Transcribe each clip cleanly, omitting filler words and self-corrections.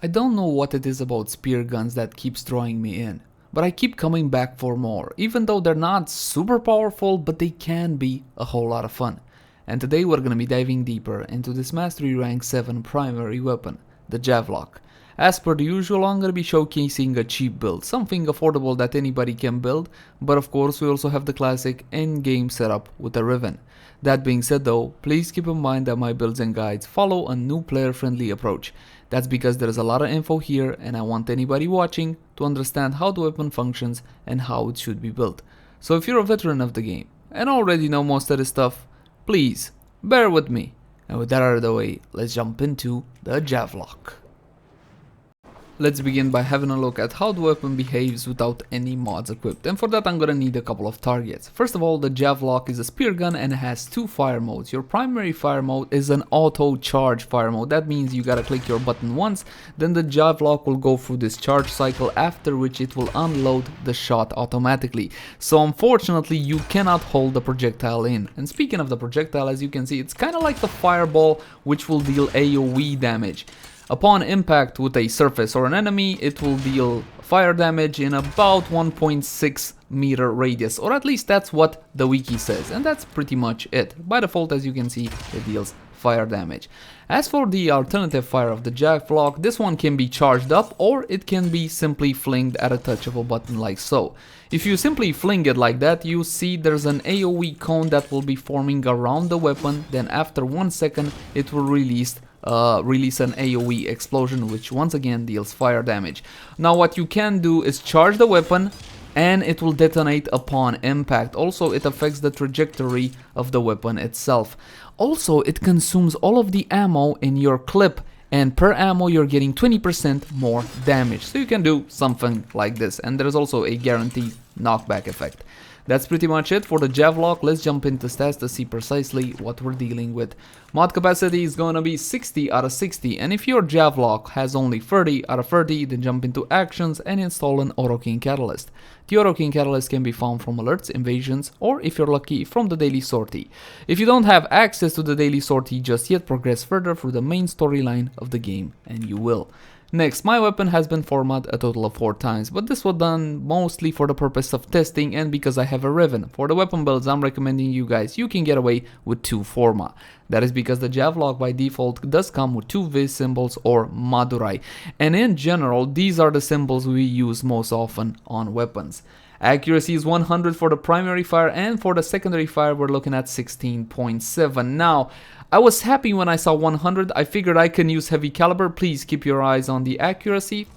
I don't know what it is about spear guns that keeps drawing me in, but I keep coming back for more, even though they're not super powerful, but they can be a whole lot of fun. And today we're gonna be diving deeper into this Mastery Rank 7 primary weapon, the Javlok. As per the usual, I'm gonna be showcasing a cheap build, something affordable that anybody can build, but of course we also have the classic endgame setup with the Riven. That being said though, please keep in mind that my builds and guides follow a new player friendly approach. That's because there's a lot of info here and I want anybody watching to understand how the weapon functions and how it should be built. So if you're a veteran of the game and already know most of this stuff, please bear with me. And with that out of the way, let's jump into the Javlok. Let's begin by having a look at how the weapon behaves without any mods equipped, and for that I'm gonna need a couple of targets. First of all, the Javlok is a spear gun and it has two fire modes. Your primary fire mode is an auto charge fire mode. That means you gotta click your button once, then the Javlok will go through this charge cycle, after which it will unload the shot automatically. So unfortunately you cannot hold the projectile in. And speaking of the projectile, as you can see, it's kinda like the fireball, which will deal AoE damage. Upon impact with a surface or an enemy, it will deal fire damage in about 1.6 meter radius, or at least that's what the wiki says, and that's pretty much it. By default, as you can see, it deals fire damage. As for the alternative fire of the Javlok, this one can be charged up or it can be simply flinged at a touch of a button like so. If you simply fling it like that, you see there's an AoE cone that will be forming around the weapon, then after 1 second it will release an AoE explosion, which once again deals fire damage. Now what you can do is charge the weapon and it will detonate upon impact. Also, it affects the trajectory of the weapon itself. Also, it consumes all of the ammo in your clip, and per ammo you're getting 20% more damage. So you can do something like this, and there's also a guaranteed knockback effect. That's pretty much it for the Javlok. Let's jump into stats to see precisely what we're dealing with. Mod capacity is going to be 60 out of 60, and if your Javlok has only 30 out of 30, then jump into actions and install an Auto King Catalyst. The Auto King Catalyst can be found from alerts, invasions, or if you're lucky, from the daily sortie. If you don't have access to the daily sortie just yet, progress further through the main storyline of the game, and you will. Next, my weapon has been formatted a total of 4 times, but this was done mostly for the purpose of testing and because I have a Riven. For the weapon builds I'm recommending you guys, you can get away with 2 forma. That is because the Javlok by default does come with 2 Viz symbols or Madurai, and in general these are the symbols we use most often on weapons. Accuracy is 100 for the primary fire, and for the secondary fire we're looking at 16.7. Now, I was happy when I saw 100. I figured I can use heavy caliber. Please keep your eyes on the accuracy.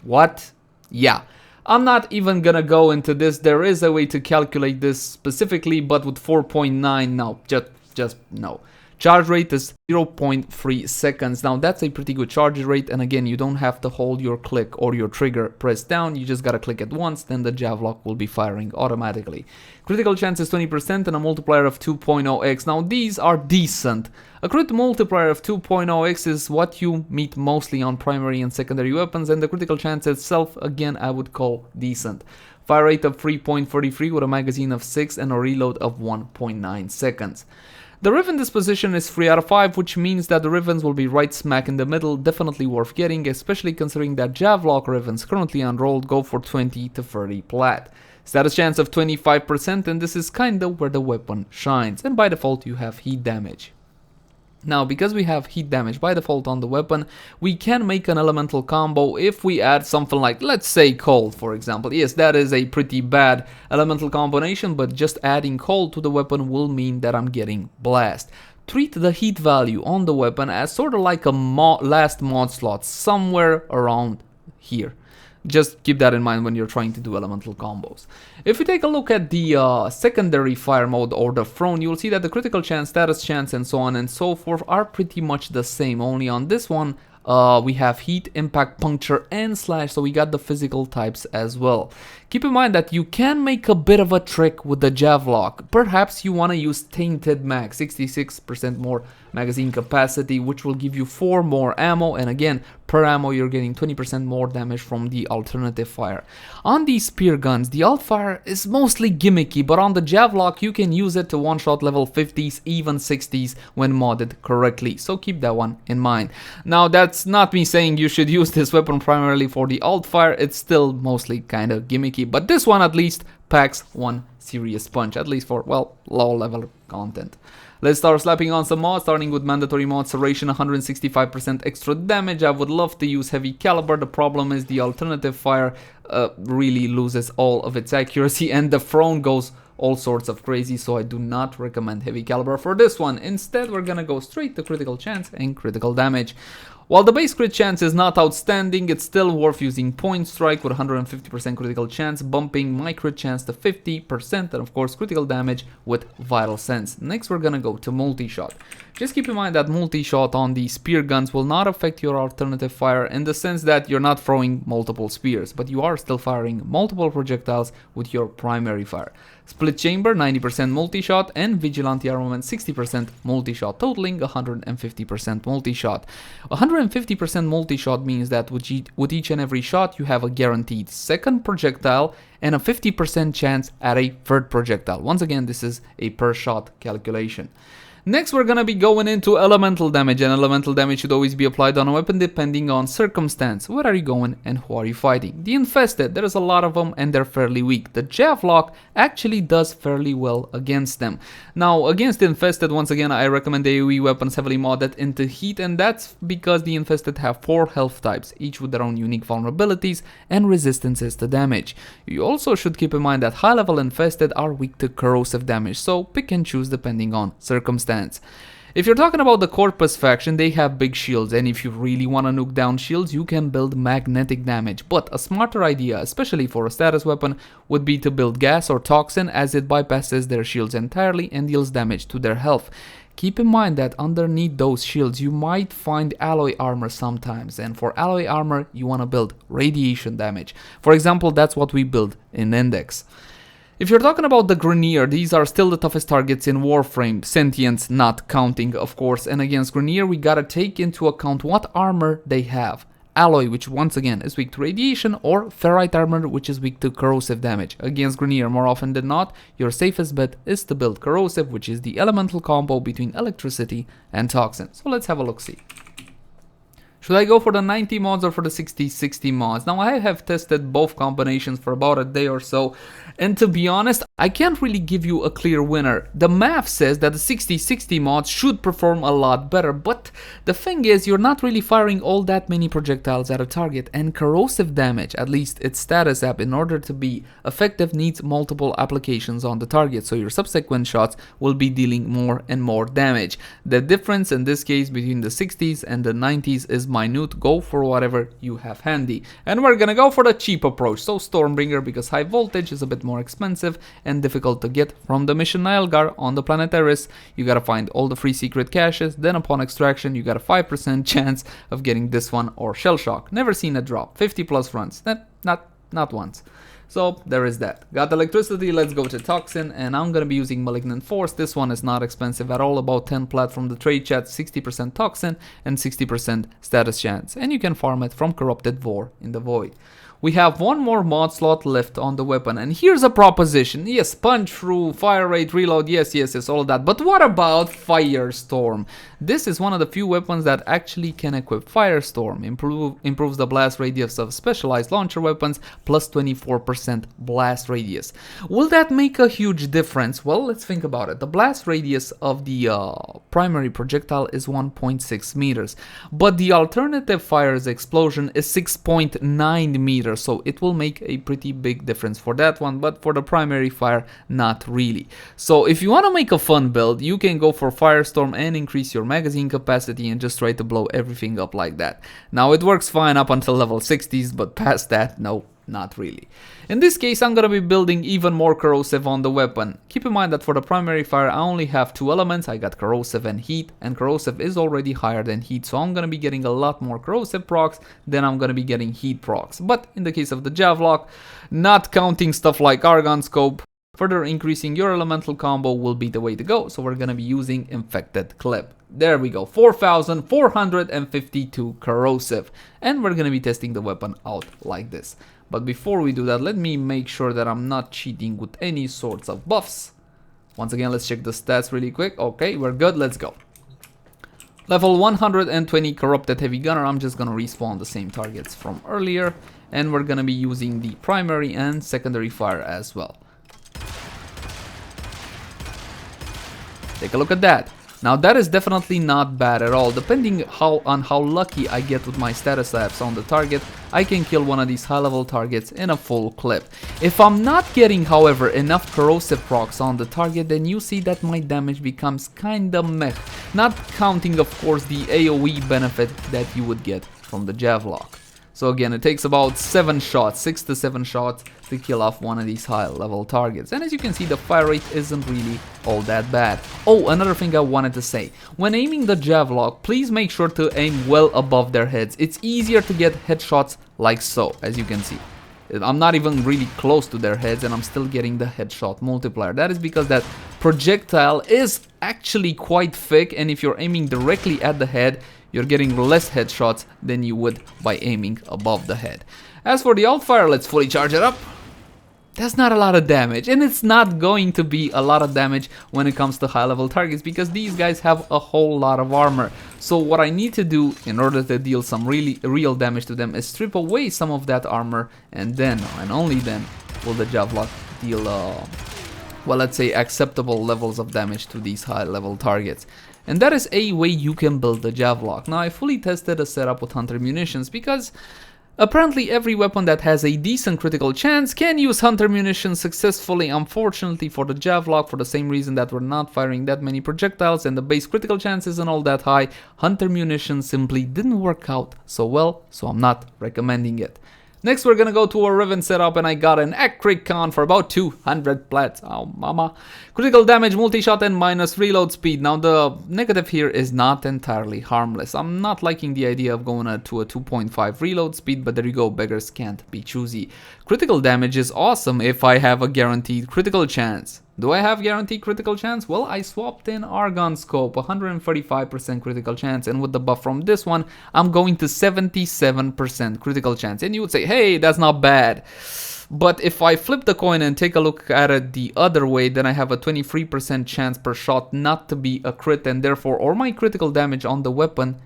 What? Yeah. I'm not even gonna go into this. There is a way to calculate this specifically, but with 4.9, no, just no. Charge rate is 0.3 seconds. Now that's a pretty good charge rate, and again, you don't have to hold your click or your trigger pressed down. You just gotta click it once, then the Javlok will be firing automatically. Critical chance is 20% and a multiplier of 2.0x. Now these are decent. A crit multiplier of 2.0x is what you meet mostly on primary and secondary weapons, and the critical chance itself, again, I would call decent. Fire rate of 3.33 with a magazine of 6 and a reload of 1.9 seconds. The Riven disposition is 3 out of 5, which means that the Rivens will be right smack in the middle, definitely worth getting, especially considering that Javlok Rivens currently unrolled go for 20 to 30 plat. Status chance of 25%, and this is kinda where the weapon shines, and by default you have heat damage. Now, because we have heat damage by default on the weapon, we can make an elemental combo if we add something like, let's say, cold, for example. Yes, that is a pretty bad elemental combination, but just adding cold to the weapon will mean that I'm getting blast. Treat the heat value on the weapon as sort of like a last mod slot, somewhere around here. Just keep that in mind when you're trying to do elemental combos. If we take a look at the secondary fire mode or the throne, you'll see that the critical chance, status chance, and so on and so forth are pretty much the same. Only on this one, we have heat, impact, puncture, and slash, so we got the physical types as well. Keep in mind that you can make a bit of a trick with the Javlok. Perhaps you want to use Tainted Mag, 66% more magazine capacity, which will give you 4 more ammo, and again, per ammo you're getting 20% more damage from the alternative fire. On these spear guns, the alt fire is mostly gimmicky, but on the Javlok you can use it to one-shot level 50s, even 60s when modded correctly, so keep that one in mind. Now that's not me saying you should use this weapon primarily for the alt fire, it's still mostly kind of gimmicky, but this one at least packs one serious punch, at least for, well, low level content. Let's start slapping on some mods, starting with mandatory mod Serration, 165% extra damage. I would love to use heavy caliber. The problem is the alternative fire really loses all of its accuracy and the throne goes all sorts of crazy, so I do not recommend heavy caliber for this one. Instead, we're gonna go straight to critical chance and critical damage. While the base crit chance is not outstanding, it's still worth using Point Strike with 150% critical chance, bumping my crit chance to 50%, and of course critical damage with Vital Sense. Next we're gonna go to multi-shot. Just keep in mind that multi-shot on the spear guns will not affect your alternative fire in the sense that you're not throwing multiple spears, but you are still firing multiple projectiles with your primary fire. Split chamber 90% multi-shot and vigilante armament 60% multi-shot, totaling 150% multi-shot. 150% multi-shot means that with each and every shot you have a guaranteed second projectile and a 50% chance at a third projectile. Once again, this is a per shot calculation. Next we're gonna be going into elemental damage, and elemental damage should always be applied on a weapon depending on circumstance. Where are you going and who are you fighting? The infested, there's a lot of them and they're fairly weak. The Javlok actually does fairly well against them. Now against the infested, once again I recommend AoE weapons heavily modded into heat, and that's because the infested have 4 health types, each with their own unique vulnerabilities and resistances to damage. You also should keep in mind that high level infested are weak to corrosive damage, so pick and choose depending on circumstance. If you're talking about the Corpus faction, they have big shields, and if you really want to nuke down shields, you can build magnetic damage. But a smarter idea, especially for a status weapon, would be to build gas or toxin, as it bypasses their shields entirely and deals damage to their health. Keep in mind that underneath those shields you might find alloy armor sometimes, and for alloy armor you want to build radiation damage. For example, that's what we build in Index. If you're talking about the Grineer, these are still the toughest targets in Warframe, sentience not counting of course, and against Grineer we gotta take into account what armor they have. Alloy, which once again is weak to radiation, or ferrite armor, which is weak to corrosive damage. Against Grineer, more often than not, your safest bet is to build corrosive, which is the elemental combo between electricity and toxin. So let's have a look-see. Should I go for the 90 mods or for the 60-60 mods? Now I have tested both combinations for about a day or so, and to be honest, I can't really give you a clear winner. The math says that the 60-60 mods should perform a lot better, but the thing is, you're not really firing all that many projectiles at a target, and corrosive damage, at least its status app, in order to be effective needs multiple applications on the target, so your subsequent shots will be dealing more and more damage. The difference in this case between the 60s and the 90s is minute. Go for whatever you have handy, and we're gonna go for the cheap approach, so Stormbringer, because high voltage is a bit more expensive and difficult to get from the mission Nilgar on the planet Eris. You gotta find all the free secret caches, then upon extraction you got a 5% chance of getting this one or Shell Shock. Never seen a drop. 50 plus runs, not once. So there is that. Got electricity, let's go to toxin, and I'm gonna be using Malignant Force. This one is not expensive at all, about 10 plat from the trade chat, 60% toxin and 60% status chance, and you can farm it from Corrupted Vor in the Void. We have one more mod slot left on the weapon, and here's a proposition. Yes, punch through, fire rate, reload, yes, all of that. But what about Firestorm? This is one of the few weapons that actually can equip Firestorm. Improves the blast radius of specialized launcher weapons, plus 24% blast radius. Will that make a huge difference? Well, let's think about it. The blast radius of the primary projectile is 1.6 meters, but the alternative fire's explosion is 6.9 meters. So it will make a pretty big difference for that one, but for the primary fire, not really. So if you want to make a fun build, you can go for Firestorm and increase your magazine capacity and just try to blow everything up like that. Now it works fine up until level 60s, but past that, no, not really. In this case, I'm gonna be building even more corrosive on the weapon. Keep in mind that for the primary fire, I only have 2 elements. I got corrosive and heat, and corrosive is already higher than heat, so I'm gonna be getting a lot more corrosive procs than I'm gonna be getting heat procs. But in the case of the Javlok, not counting stuff like Argon Scope, further increasing your elemental combo will be the way to go. So we're gonna be using Infected Clip. There we go, 4,452 corrosive. And we're gonna be testing the weapon out like this. But before we do that, let me make sure that I'm not cheating with any sorts of buffs. Once again, let's check the stats really quick. Okay, we're good, let's go. Level 120 Corrupted Heavy Gunner. I'm just gonna respawn the same targets from earlier. And we're gonna be using the primary and secondary fire as well. Take a look at that. Now that is definitely not bad at all. Depending on how lucky I get with my status apps on the target, I can kill one of these high level targets in a full clip. If I'm not getting, however, enough corrosive procs on the target, then you see that my damage becomes kinda meh. Not counting, of course, the AoE benefit that you would get from the Javlok. So again, it takes about 7 shots, 6 to 7 shots to kill off one of these high level targets. And as you can see, the fire rate isn't really all that bad. Oh, another thing I wanted to say. When aiming the Javlok, please make sure to aim well above their heads. It's easier to get headshots like so, as you can see. I'm not even really close to their heads and I'm still getting the headshot multiplier. That is because that projectile is actually quite thick, and if you're aiming directly at the head, you're getting less headshots than you would by aiming above the head. As for the alt fire, let's fully charge it up. That's not a lot of damage, and it's not going to be a lot of damage when it comes to high level targets because these guys have a whole lot of armor. So what I need to do in order to deal some real damage to them is strip away some of that armor, and then and only then will the Javlok deal well, let's say acceptable levels of damage to these high level targets. And that is a way you can build the Javlok. Now I fully tested a setup with Hunter Munitions because apparently every weapon that has a decent critical chance can use Hunter Munitions successfully. Unfortunately for the Javlok, for the same reason that we're not firing that many projectiles and the base critical chance isn't all that high, Hunter Munitions simply didn't work out so well, so I'm not recommending it. Next we're gonna go to a Riven setup, and I got an accurate con for about 200 plats. Oh mama. Critical damage, multi-shot, and minus reload speed. Now the negative here is not entirely harmless. I'm not liking the idea of going to a 2.5 reload speed, but there you go, beggars can't be choosy. Critical damage is awesome if I have a guaranteed critical chance. Do I have guaranteed critical chance? Well, I swapped in Argon Scope, 135% critical chance, and with the buff from this one, I'm going to 77% critical chance. And you would say, hey, that's not bad. But if I flip the coin and take a look at it the other way, then I have a 23% chance per shot not to be a crit, and therefore all my critical damage on the weapon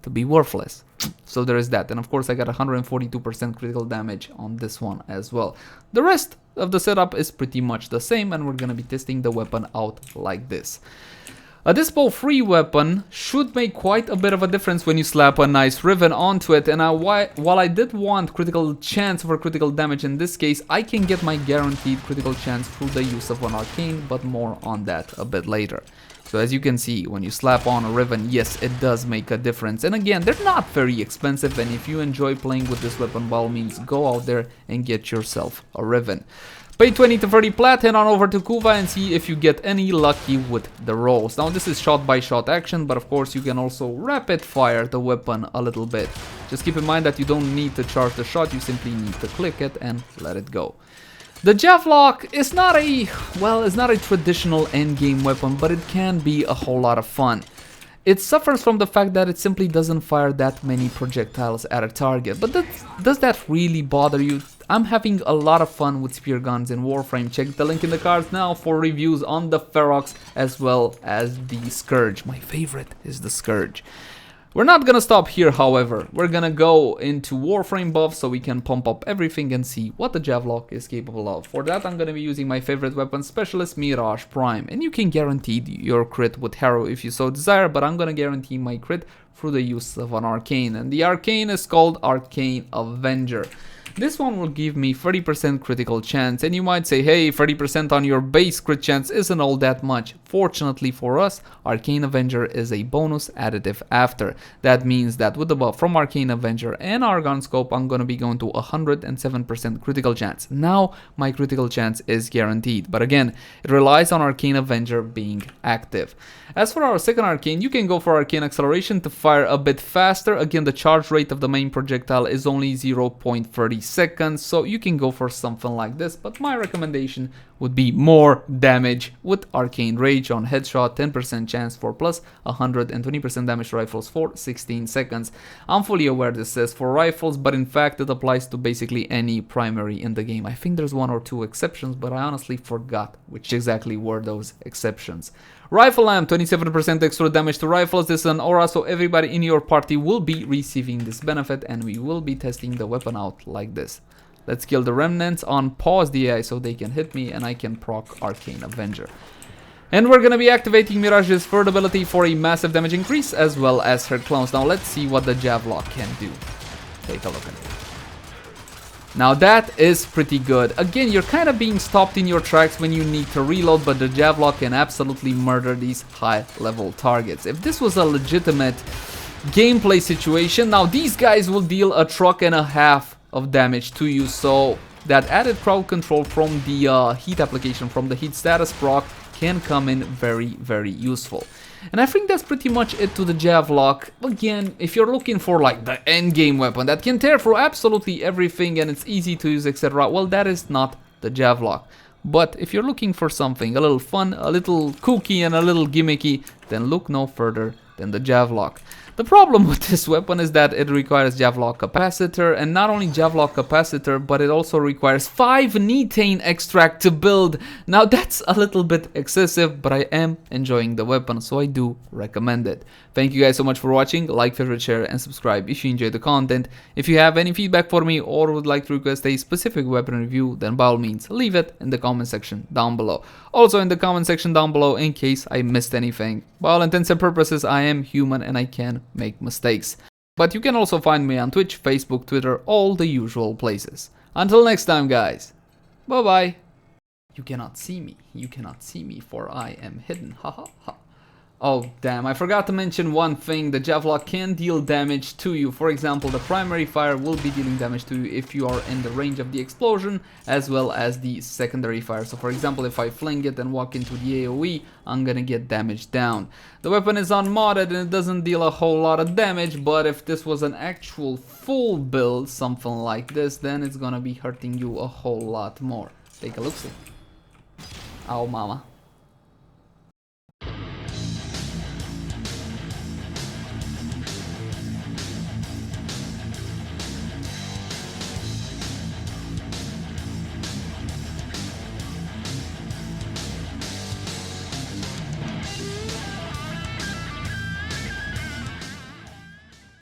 to be worthless. So there is that. And of course I got 142% critical damage on this one as well. The rest of the setup is pretty much the same, and we're gonna be testing the weapon out like this. A dispo free weapon should make quite a bit of a difference when you slap a nice Riven onto it, and while I did want critical chance over critical damage in this case, I can get my guaranteed critical chance through the use of an arcane, but more on that a bit later. So as you can see, when you slap on a Riven, yes, it does make a difference. And again, they're not very expensive, and if you enjoy playing with this weapon, by all means, go out there and get yourself a Riven. Pay 20 to 30 plat, head on over to Kuva and see if you get any lucky with the rolls. Now this is shot by shot action, but of course you can also rapid fire the weapon a little bit. Just keep in mind that you don't need to charge the shot, you simply need to click it and let it go. The Javlok is not a, well, it's not a traditional endgame weapon, but it can be a whole lot of fun. It suffers from the fact that it simply doesn't fire that many projectiles at a target. But does that really bother you? I'm having a lot of fun with spear guns in Warframe. Check the link in the cards now for reviews on the Ferox as well as the Scourge. My favorite is the Scourge. We're not gonna stop here, however. We're gonna go into Warframe buff so we can pump up everything and see what the Javlok is capable of. For that, I'm gonna be using my favorite weapon, Specialist Mirage Prime. And you can guarantee your crit with Harrow if you so desire, but I'm gonna guarantee my crit through the use of an arcane. And the arcane is called Arcane Avenger. This one will give me 30% critical chance, and you might say, hey, 30% on your base crit chance isn't all that much. Fortunately for us, Arcane Avenger is a bonus additive after. That means that with the buff from Arcane Avenger and Argon Scope, I'm gonna be going to 107% critical chance. Now, my critical chance is guaranteed, but again, it relies on Arcane Avenger being active. As for our second arcane, you can go for Arcane Acceleration to fire a bit faster. Again, the charge rate of the main projectile is only 0.30 seconds, so you can go for something like this, but my recommendation would be more damage with Arcane Rage on headshot, 10% chance for plus 120% damage to rifles for 16 seconds. I'm fully aware this says for rifles, but in fact it applies to basically any primary in the game. I think there's 1 or 2 exceptions, but I honestly forgot which exactly were those exceptions. Rifle Lamp, 27% extra damage to rifles. This is an aura, so everybody in your party will be receiving this benefit, and we will be testing the weapon out like this. Let's kill the remnants on pause the AI so they can hit me and I can proc Arcane Avenger. And we're gonna be activating Mirage's third ability for a massive damage increase as well as her clones. Now let's see what the Javlok can do. Take a look at it. Now that is pretty good. Again, you're kind of being stopped in your tracks when you need to reload, but the Javlok can absolutely murder these high level targets. If this was a legitimate gameplay situation, now these guys will deal a truck and a half of damage to you, so that added crowd control from the heat application, from the heat status proc, can come in very useful. And I think that's pretty much it to the Javlok. Again, if you're looking for like the endgame weapon that can tear through absolutely everything and it's easy to use, etc., well, that is not the Javlok. But if you're looking for something a little fun, a little kooky and a little gimmicky, then look no further than the Javlok. The problem with this weapon is that it requires Javlok capacitor, and not only Javlok capacitor, but it also requires 5 nethane extract to build. Now that's a little bit excessive, but I am enjoying the weapon, so I do recommend it. Thank you guys so much for watching. Like, favorite, share, and subscribe if you enjoyed the content. If you have any feedback for me or would like to request a specific weapon review, then by all means leave it in the comment section down below. Also in the comment section down below in case I missed anything. By all intents and purposes, I am human and I can make mistakes. But you can also find me on Twitch, Facebook, Twitter, all the usual places. Until next time, guys. Bye bye. You cannot see me, for I am hidden. Ha ha ha. Oh damn, I forgot to mention one thing. The Javlok can deal damage to you. For example, the primary fire will be dealing damage to you if you are in the range of the explosion, as well as the secondary fire. So for example, if I fling it and walk into the AoE, I'm gonna get damage down. The weapon is unmodded and it doesn't deal a whole lot of damage, but if this was an actual full build, something like this, then it's gonna be hurting you a whole lot more. Take a look-see. Ow mama.